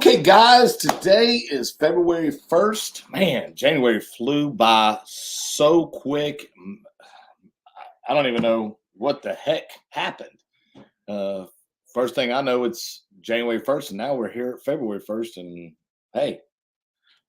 Okay, guys, today is February 1st. Man, January flew by so quick. I don't even know what the heck happened. Uh, First thing I know, it's January 1st, and now we're here at February 1st. And hey,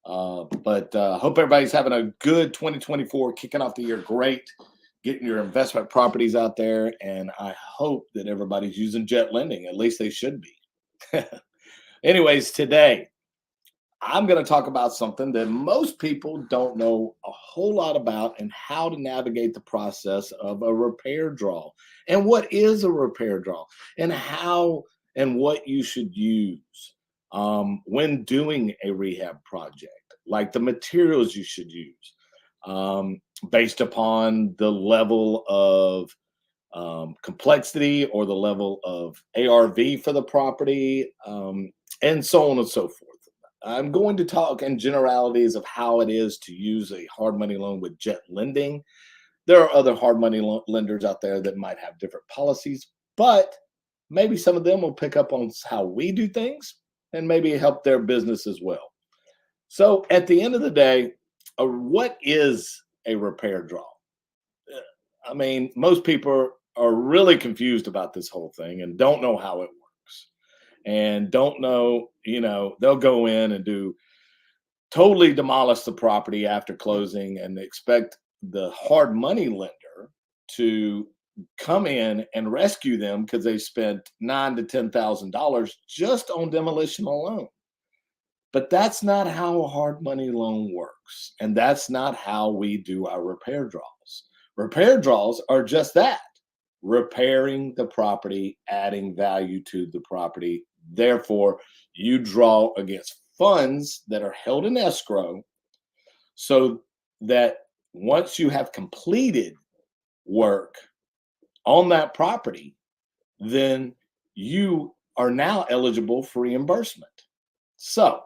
but hope everybody's having a good 2024, kicking off the year great, getting your investment properties out there. And I hope that everybody's using jet lending. At least they should be. Anyways, today, I'm going to talk about something that most people don't know a whole lot about and how to navigate the process of a repair draw and what is a repair draw and how and what you should use when doing a rehab project, like the materials you should use um, based upon the level of complexity or the level of ARV for the property, and so on and so forth. I'm going to talk in generalities of how it is to use a hard money loan with jet lending. There are other hard money lenders out there that might have different policies, but maybe some of them will pick up on how we do things and maybe help their business as well. So at the end of the day, what is a repair draw? I mean, most people are really confused about this whole thing and don't know how it works and don't know, they'll go in and do totally demolish the property after closing and expect the hard money lender to come in and rescue them because they spent $9,000 to $10,000 just on demolition alone. But that's not how a hard money loan works. And that's not how we do our repair draws. Repair draws are just that, repairing the property, adding value to the property. Therefore, you draw against funds that are held in escrow so that once you have completed work on that property, then you are now eligible for reimbursement. So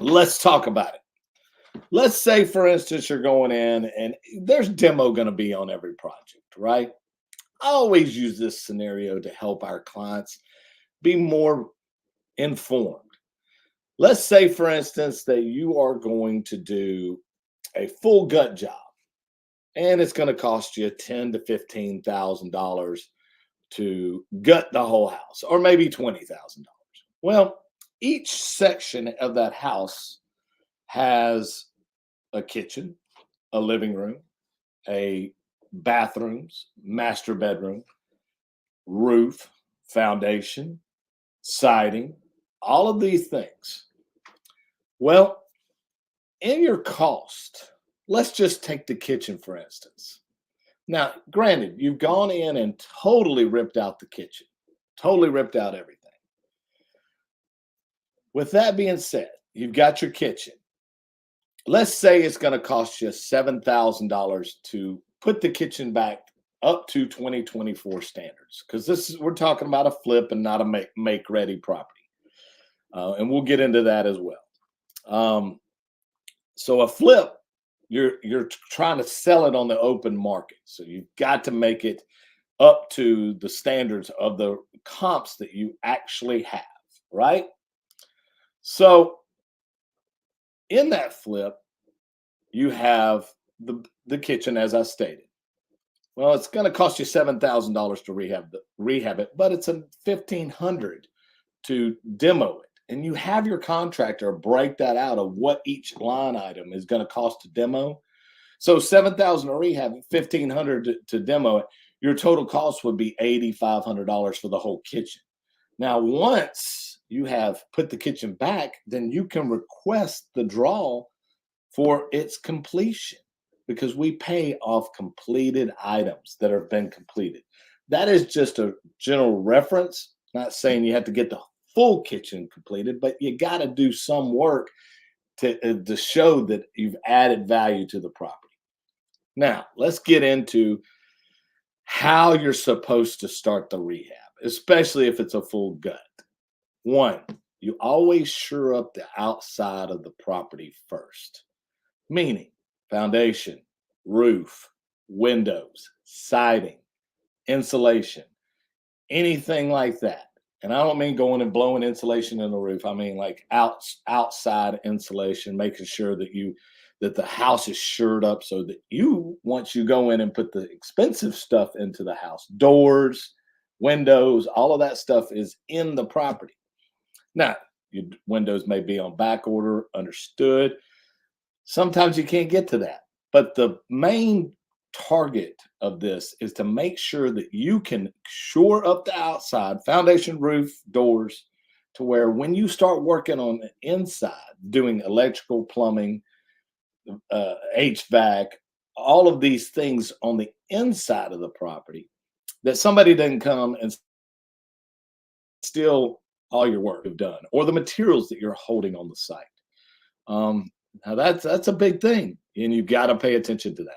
let's talk about it. Let's say, for instance, you're going in and there's demo going to be on every project, right? I always use this scenario to help our clients be more informed. Let's say, for instance, that you are going to do a full gut job and it's going to cost you $10,000 to $15,000 to gut the whole house, or maybe $20,000. Well, each section of that house has a kitchen, a living room, a bathrooms, master bedroom, roof, foundation, siding, all of these things. Well, in your cost, let's just take the kitchen for instance. Now, granted, you've gone in and totally ripped out the kitchen, totally ripped out everything. With that being said, you've got your kitchen. Let's say it's going to cost you $7,000 to put the kitchen back up to 2024 standards, because we're talking about a flip and not a make ready property, and we'll get into that as well. So a flip, you're trying to sell it on the open market, so you've got to make it up to the standards of the comps that you actually have, right? So in that flip, you have the kitchen, as I stated. Well, it's going to cost you $7,000 to rehab it, but it's a $1,500 to demo it. And you have your contractor break that out of what each line item is going to cost to demo. So $7,000 to rehab, $1,500 to demo it. Your total cost would be $8,500 for the whole kitchen. Now, once you have put the kitchen back, then you can request the draw for its completion, because we pay off completed items that have been completed. That is just a general reference, not saying you have to get the full kitchen completed, but you got to do some work to show that you've added value to the property. Now, let's get into how you're supposed to start the rehab, especially if it's a full gut. One, you always shore up the outside of the property first, meaning foundation, roof, windows, siding, insulation, anything like that. And I don't mean going and blowing insulation in the roof. I mean like outside insulation, making sure that the house is shored up so that you, once you go in and put the expensive stuff into the house, doors, windows, all of that stuff is in the property. Now, your windows may be on back order, understood. Sometimes you can't get to that. But the main target of this is to make sure that you can shore up the outside, foundation, roof, doors, to where when you start working on the inside, doing electrical, plumbing, HVAC, all of these things on the inside of the property, that somebody doesn't come and steal all your work you've done or the materials that you're holding on the site. Now that's a big thing, and you've got to pay attention to that.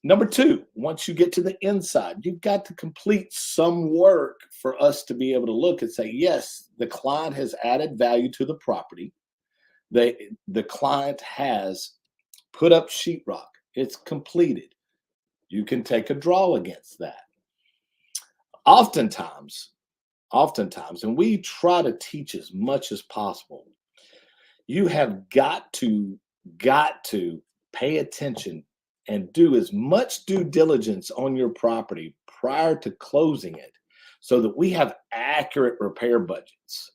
Number two, once you get to the inside, you've got to complete some work for us to be able to look and say, yes, the client has added value to the property. The client has put up sheetrock. It's completed. You can take a draw against that. Oftentimes, and we try to teach as much as possible, you have got to pay attention and do as much due diligence on your property prior to closing it so that we have accurate repair budgets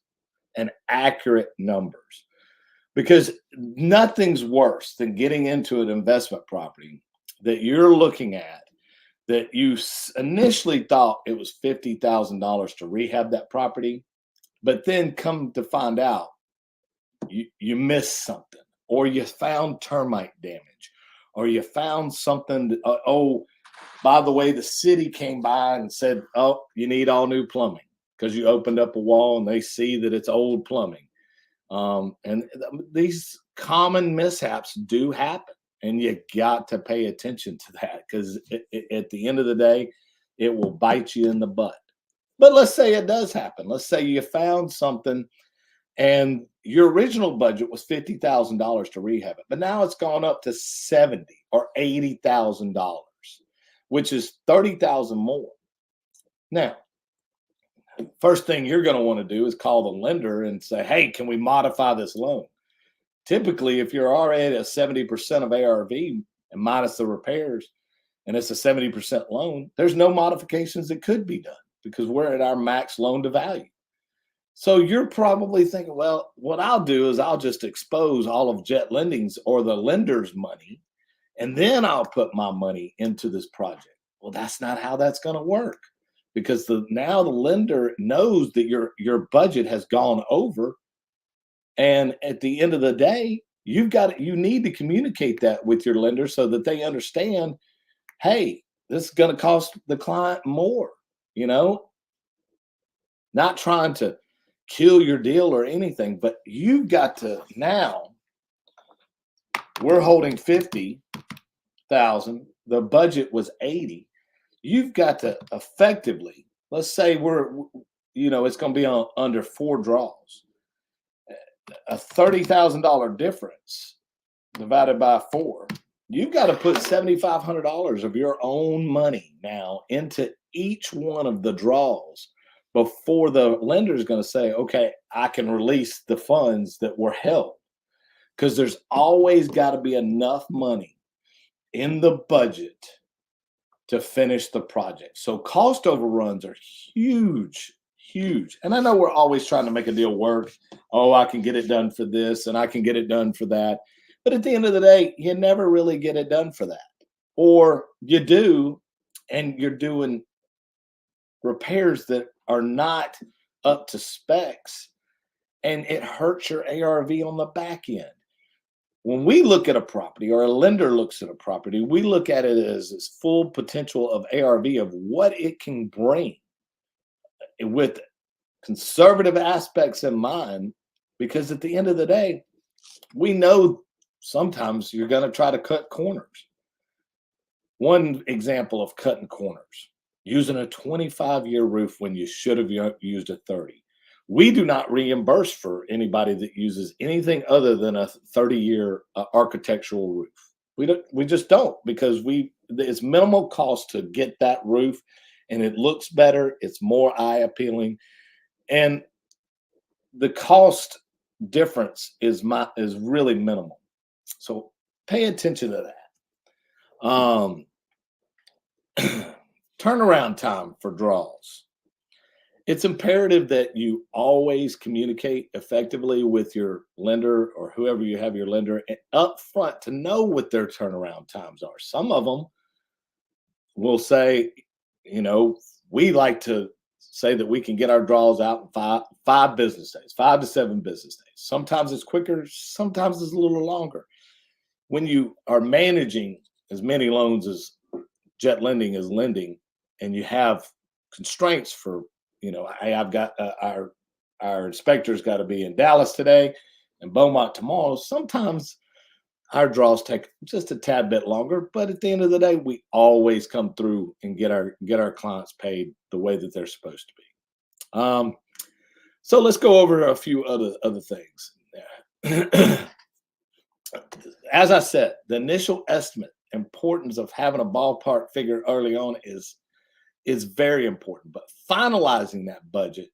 and accurate numbers. Because nothing's worse than getting into an investment property that you're looking at that you initially thought it was $50,000 to rehab that property, but then come to find out you missed something, or you found termite damage, or you found something that, oh, by the way, the city came by and said, oh, you need all new plumbing because you opened up a wall and they see that it's old plumbing. And these common mishaps do happen, and you got to pay attention to that because at the end of the day, it will bite you in the butt. But let's say it does happen. Let's say you found something and your original budget was $50,000 to rehab it, but now it's gone up to $70,000 or $80,000, which is $30,000 more. Now, first thing you're going to want to do is call the lender and say, hey, can we modify this loan? Typically, if you're already at 70% of ARV and minus the repairs, and it's a 70% loan, there's no modifications that could be done because we're at our max loan to value. So you're probably thinking, well, what I'll do is I'll just expose all of Jet Lending's or the lender's money, and then I'll put my money into this project. Well, that's not how that's going to work, because now the lender knows that your budget has gone over, and at the end of the day, you need to communicate that with your lender so that they understand, hey, this is going to cost the client more, not trying to kill your deal or anything, but you've got to now. We're holding 50,000. The budget was 80. You've got to effectively, let's say it's going to be under 4 draws. A $30,000 difference divided by 4. You've got to put $7,500 of your own money now into each one of the draws before the lender is going to say, okay, I can release the funds that were held. Because there's always got to be enough money in the budget to finish the project. So cost overruns are huge, huge. And I know we're always trying to make a deal work. Oh, I can get it done for this and I can get it done for that. But at the end of the day, you never really get it done for that. Or you do, and you're doing repairs that are not up to specs, and it hurts your ARV on the back end. When we look at a property, or a lender looks at a property, we look at it as its full potential of ARV, of what it can bring, with conservative aspects in mind, because at the end of the day, we know sometimes you're going to try to cut corners. One example of cutting corners, using a 25-year roof when you should have used a 30. We do not reimburse for anybody that uses anything other than a 30-year architectural roof. We just don't, because it's minimal cost to get that roof, and it looks better. It's more eye appealing, and the cost difference is really minimal. So pay attention to that. Turnaround time for draws. It's imperative that you always communicate effectively with your lender or whoever you have your lender up front to know what their turnaround times are. Some of them will say, you know, we like to say that we can get our draws out in five business days, 5 to 7 business days. Sometimes it's quicker, sometimes it's a little longer. When you are managing as many loans as Jet Lending is lending, and you have constraints for, you know, hey, I've got our inspector's got to be in Dallas today and Beaumont tomorrow. Sometimes our draws take just a tad bit longer, but at the end of the day, we always come through and get our clients paid the way that they're supposed to be. So let's go over a few other things. As I said, the initial estimate importance of having a ballpark figure early on is very important, but finalizing that budget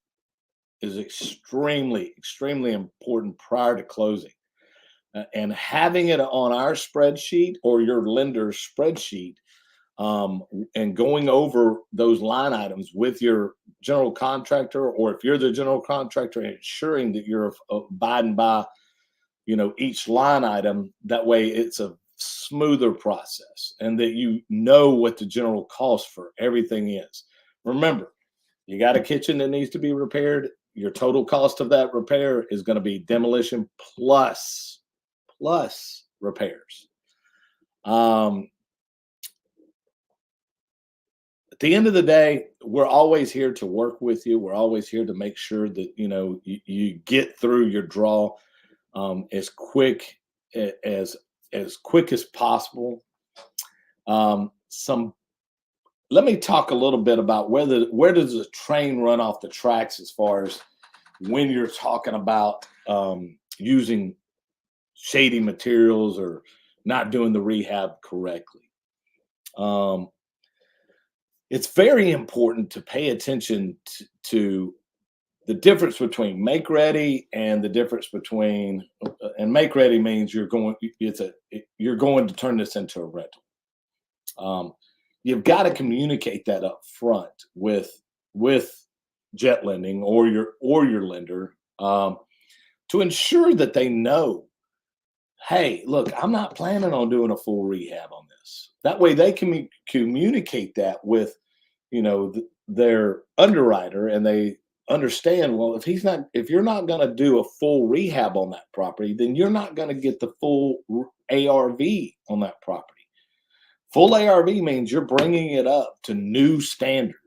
is extremely important prior to closing. And having it on our spreadsheet or your lender's spreadsheet, and going over those line items with your general contractor, or if you're the general contractor, ensuring that you're abiding by, you know, each line item. That way it's a smoother process, and that you know what the general cost for everything is. Remember, you got a kitchen that needs to be repaired. Your total cost of that repair is going to be demolition plus repairs. At the end of the day, we're always here to work with you. We're always here to make sure that, you know, you get through your draw as quick as quick as possible. Let me talk a little bit about where does the train run off the tracks as far as when you're talking about using shady materials or not doing the rehab correctly. It's very important to pay attention to the difference between make ready and the difference between and make ready means you're going to turn this into a rental. You've got to communicate that up front with Jet Lending or your lender, to ensure that they know, hey, look, I'm not planning on doing a full rehab on this. That way they can communicate that with, you know, their underwriter, and they understand, well, if you're not going to do a full rehab on that property, then you're not going to get the full ARV on that property. Full ARV means you're bringing it up to new standards.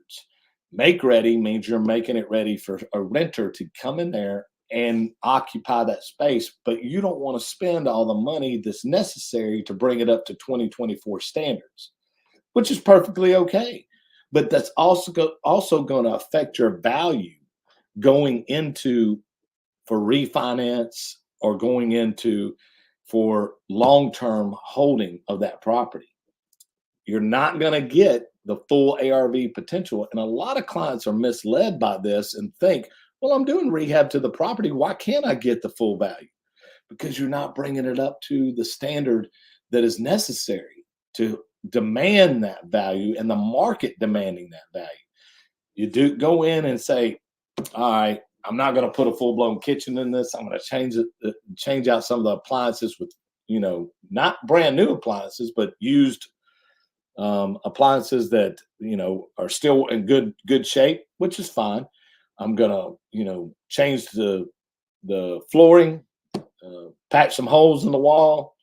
Make ready means you're making it ready for a renter to come in there and occupy that space, but you don't want to spend all the money that's necessary to bring it up to 2024 standards, which is perfectly okay. But that's also going to affect your value going into for refinance or going into for long-term holding of that property. You're not going to get the full ARV potential. And a lot of clients are misled by this and think, well, I'm doing rehab to the property. Why can't I get the full value? Because you're not bringing it up to the standard that is necessary to demand that value and the market demanding that value. You do go in and say, all right, I'm not going to put a full-blown kitchen in this. I'm going to change out some of the appliances with, you know, not brand new appliances, but used appliances that, you know, are still in good shape, which is fine. I'm gonna, you know, change the flooring, patch some holes in the wall,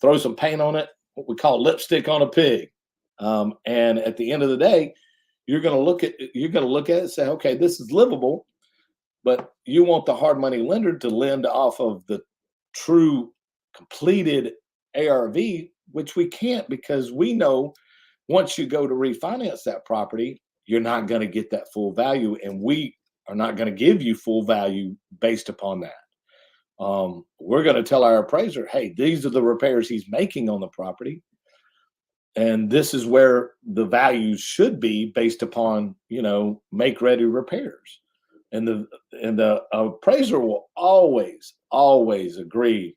throw some paint on it, what we call lipstick on a pig. And at the end of the day, you're gonna look at it and say, okay, this is livable, but you want the hard money lender to lend off of the true completed ARV, which we can't, because we know once you go to refinance that property, you're not going to get that full value, and we are not going to give you full value based upon that. We're going to tell our appraiser, hey, these are the repairs he's making on the property. And this is where the values should be based upon, make ready repairs. And the appraiser will always agree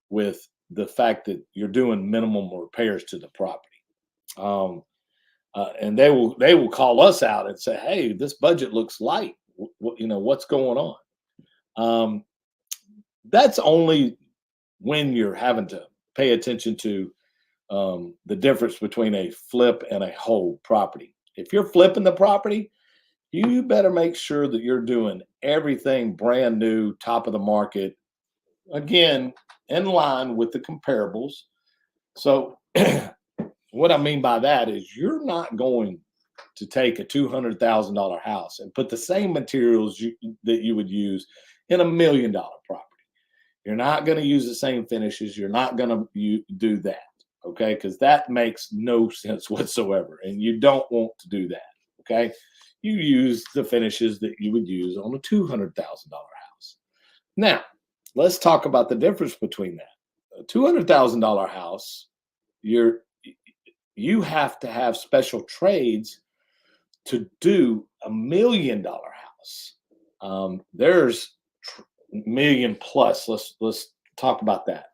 with the fact that you're doing minimum repairs to the property. Um, and they will call us out and say, "Hey, this budget looks light. What's going on?" Um, that's only when you're having to pay attention to the difference between a flip and a whole property. If you're flipping the property, you better make sure that you're doing everything brand new, top of the market, again, in line with the comparables. So, what I mean by that is you're not going to take a $200,000 house and put the same materials that you would use in $1 million property. You're not going to use the same finishes. You're not going to do that, okay? Because that makes no sense whatsoever, and you don't want to do that, okay? You use the finishes that you would use on a $200,000 house. Now, let's talk about the difference between that. A $200,000 house, you have to have special trades to do $1 million house. There's million plus. Let's talk about that.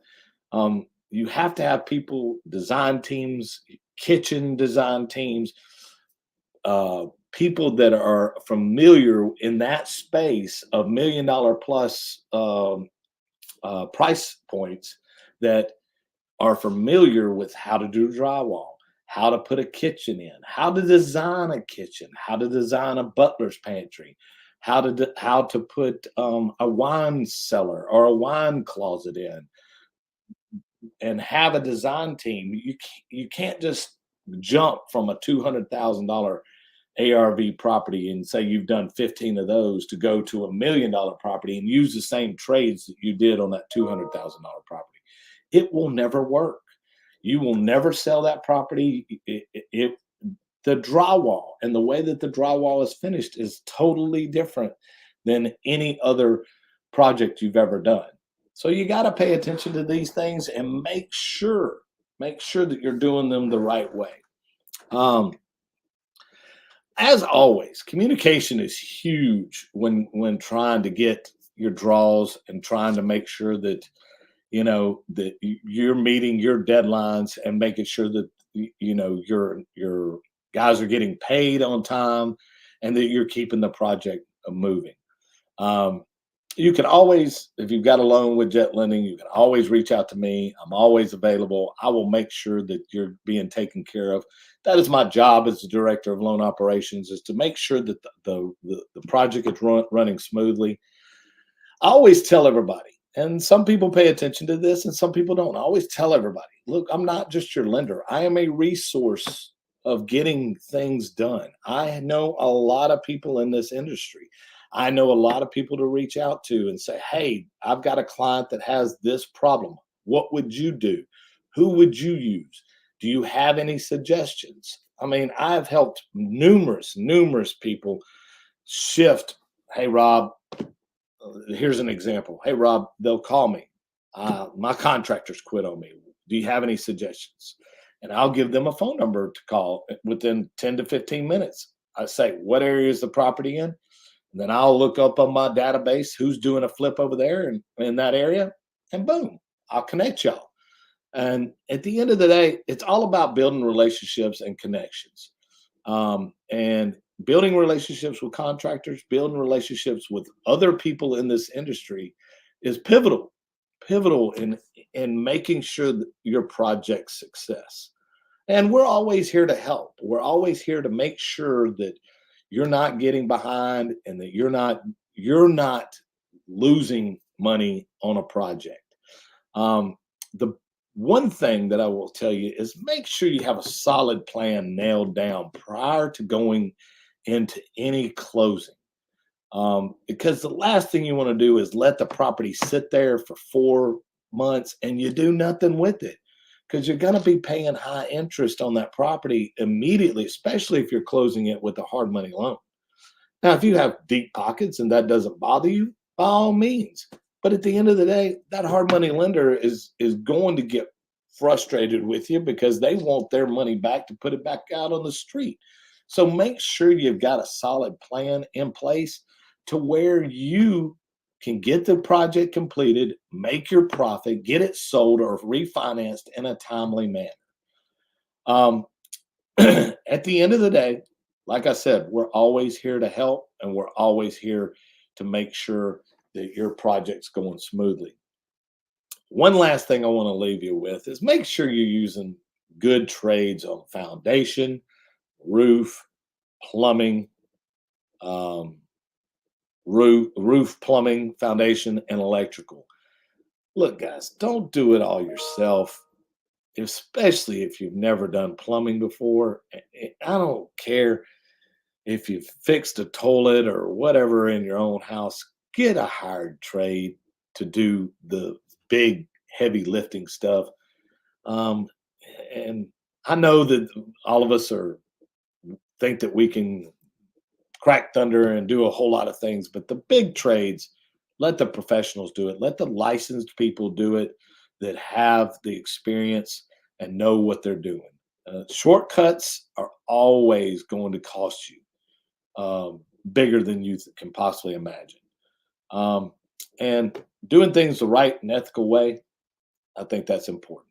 You have to have people, design teams, kitchen design teams, people that are familiar in that space of $1 million plus price points, that are familiar with how to do drywall, how to put a kitchen in, how to design a kitchen, how to design a butler's pantry, how to put a wine cellar or a wine closet in, and have a design team. You can't just jump from a $200,000 ARV property and say you've done 15 of those to go to $1 million property and use the same trades that you did on that $200,000 property. It will never work. You will never sell that property. The drywall and the way that the drywall is finished is totally different than any other project you've ever done. So you got to pay attention to these things and make sure that you're doing them the right way. Um, as always, communication is huge when trying to get your draws and trying to make sure that that you're meeting your deadlines and making sure that your guys are getting paid on time and that you're keeping the project moving. Um, you can always, if you've got a loan with Jet Lending, you can always reach out to me. I'm always available. I will make sure that you're being taken care of. That is my job as the director of loan operations, is to make sure that the project is running smoothly. I always tell everybody, and some people pay attention to this and some people don't. I always tell everybody, look, I'm not just your lender. I am a resource of getting things done. I know a lot of people in this industry. I know a lot of people to reach out to and say, hey, I've got a client that has this problem. What would you do? Who would you use? Do you have any suggestions? I mean, I've helped numerous people shift. Hey, Rob, here's an example. Hey, Rob, they'll call me. My contractors quit on me. Do you have any suggestions? And I'll give them a phone number to call within 10 to 15 minutes. I say, what area is the property in? And then I'll look up on my database who's doing a flip over there in that area. And boom, I'll connect y'all. And at the end of the day, it's all about building relationships and connections. And building relationships with contractors, building relationships with other people in this industry is pivotal in making sure that your project's success. And we're always here to help. We're always here to make sure that you're not getting behind and that you're not losing money on a project. The one thing that I will tell you is make sure you have a solid plan nailed down prior to going into any closing. Because the last thing you want to do is let the property sit there for 4 months and you do nothing with it, because you're going to be paying high interest on that property immediately, especially if you're closing it with a hard money loan. Now, if you have deep pockets and that doesn't bother you, by all means. But at the end of the day, that hard money lender is going to get frustrated with you because they want their money back to put it back out on the street. So make sure you've got a solid plan in place to where you can get the project completed, make your profit, get it sold or refinanced in a timely manner. Um, at the end of the day, like I said, we're always here to help and we're always here to make sure that your project's going smoothly. One last thing I want to leave you with is make sure you're using good trades on foundation, roof, plumbing, um, roof, plumbing, foundation, and electrical. Look, guys, don't do it all yourself, especially if you've never done plumbing before. I don't care if you've fixed a toilet or whatever in your own house, get a hired trade to do the big, heavy lifting stuff. Um, and I know that all of us are think that we can crack thunder and do a whole lot of things, but the big trades, let the professionals do it. Let the licensed people do it that have the experience and know what they're doing. Shortcuts are always going to cost you bigger than you can possibly imagine. Um, and doing things the right and ethical way, I think that's important.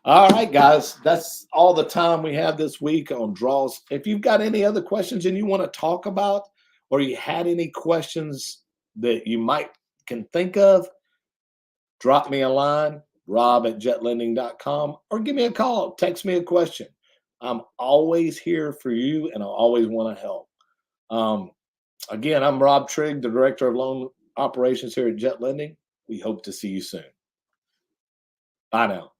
All right, guys, that's all the time we have this week on draws. If you've got any other questions and you want to talk about, or you had any questions that you might can think of, drop me a line, rob@jetlending.com, or give me a call, text me a question. I'm always here for you and I always want to help. Um, Again, I'm Rob Trigg, the Director of Loan Operations here at Jet Lending. We hope to see you soon. Bye now.